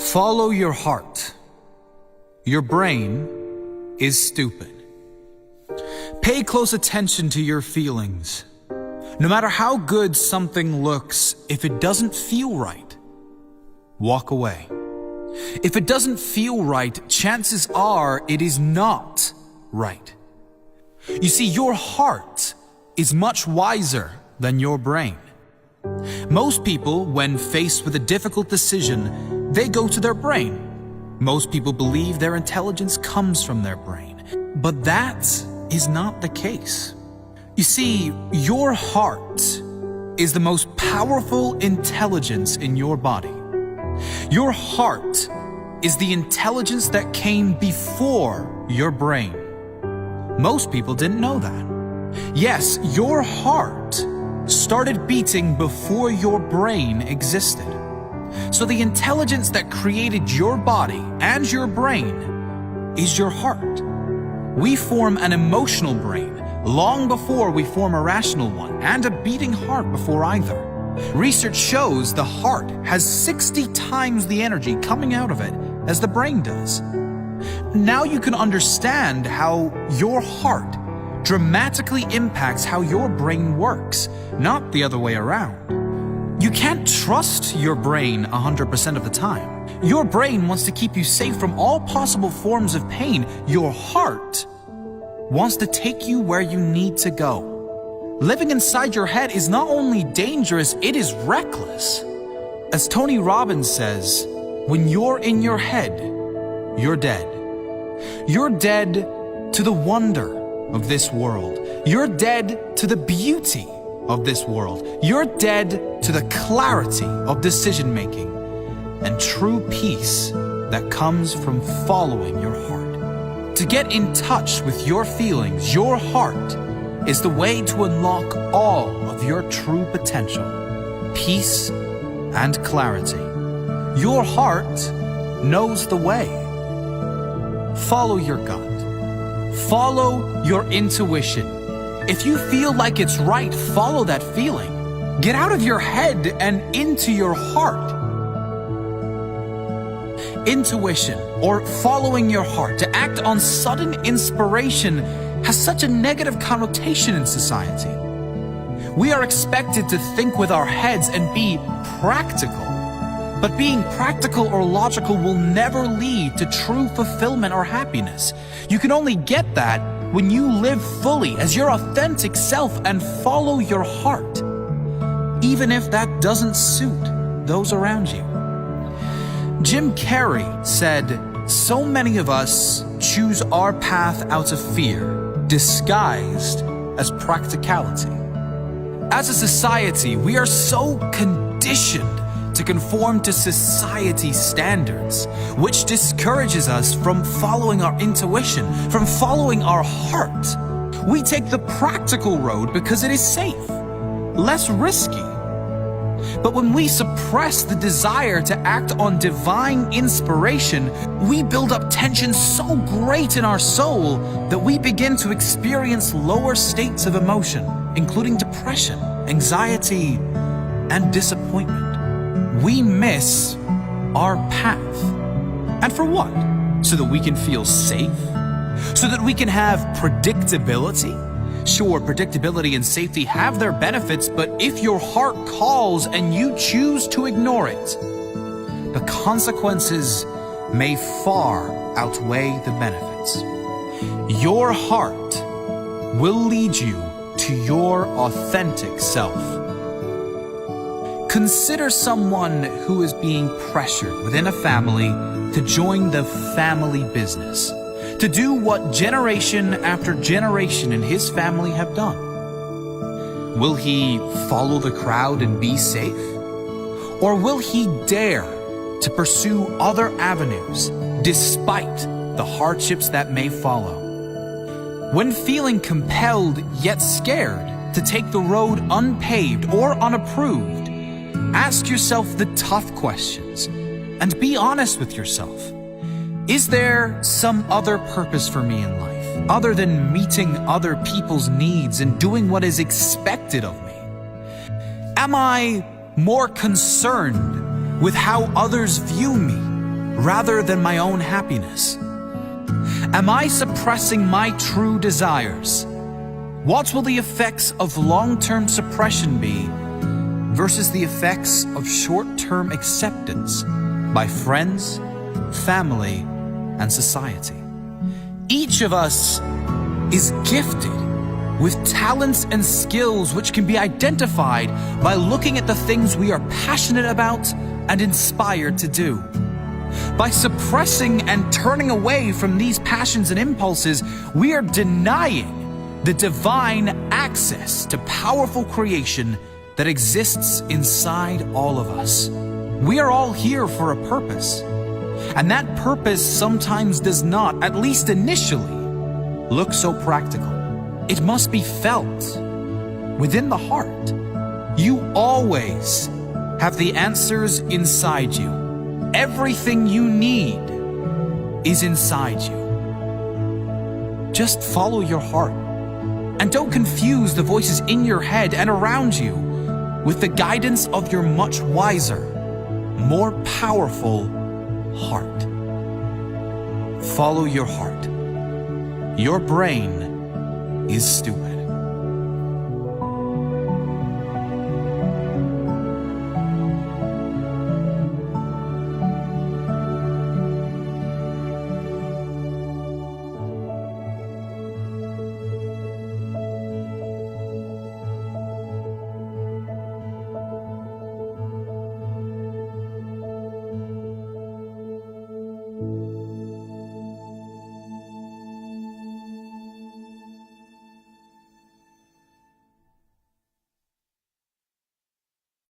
Follow your heart. Your brain is stupid. Pay close attention to your feelings. No matter how good something looks, if it doesn't feel right, walk away. If it doesn't feel right, chances are it is not right. You see, your heart is much wiser than your brain. Most people, when faced with a difficult decision, they go to their brain. Most people believe their intelligence comes from their brain, but that is not the case. You see, your heart is the most powerful intelligence in your body. Your heart is the intelligence that came before your brain. Most people didn't know that. Yes, your heart started beating before your brain existed. So the intelligence that created your body and your brain is your heart. We form an emotional brain long before we form a rational one, and a beating heart before either. Research shows the heart has 60 times the energy coming out of it as the brain does. Now you can understand how your heart dramatically impacts how your brain works, not the other way around. You can't trust your brain 100% of the time. Your brain wants to keep you safe from all possible forms of pain. Your heart wants to take you where you need to go. Living inside your head is not only dangerous, it is reckless. As Tony Robbins says, when you're in your head, you're dead. You're dead to the wonder of this world. You're dead to the beauty of this world. You're dead to the clarity of decision making and true peace that comes from following your heart. To get in touch with your feelings, your heart is the way to unlock all of your true potential, peace and clarity. Your heart knows the way. Follow your gut. Follow your intuition. If you feel like it's right, follow that feeling. Get out of your head and into your heart. Intuition, or following your heart, to act on sudden inspiration, has such a negative connotation in society. We are expected to think with our heads and be practical. But being practical or logical will never lead to true fulfillment or happiness. You can only get that when you live fully as your authentic self and follow your heart, even if that doesn't suit those around you. Jim Carrey said, "So many of us choose our path out of fear, disguised as practicality." As a society, we are so conditioned to conform to society's standards, which discourages us from following our intuition, from following our heart. We take the practical road because it is safe, less risky. But when we suppress the desire to act on divine inspiration, we build up tension so great in our soul that we begin to experience lower states of emotion, including depression, anxiety, and disappointment. We miss our path. And for what? So that we can feel safe? So that we can have predictability? Sure, predictability and safety have their benefits, but if your heart calls and you choose to ignore it, the consequences may far outweigh the benefits. Your heart will lead you to your authentic self. Consider someone who is being pressured within a family to join the family business, to do what generation after generation in his family have done. Will he follow the crowd and be safe? Or will he dare to pursue other avenues despite the hardships that may follow? When feeling compelled yet scared to take the road unpaved or unapproved, ask yourself the tough questions and be honest with yourself. Is there some other purpose for me in life, other than meeting other people's needs and doing what is expected of me? Am I more concerned with how others view me rather than my own happiness? Am I suppressing my true desires? What will the effects of long-term suppression be versus the effects of short-term acceptance by friends, family, and society? Each of us is gifted with talents and skills which can be identified by looking at the things we are passionate about and inspired to do. By suppressing and turning away from these passions and impulses, we are denying the divine access to powerful creation that exists inside all of us. We are all here for a purpose, and that purpose sometimes does not, at least initially, look so practical. It must be felt within the heart. You always have the answers inside you. Everything you need is inside you. Just follow your heart. And don't confuse the voices in your head and around you with the guidance of your much wiser, more powerful heart. Follow your heart. Your brain is stupid.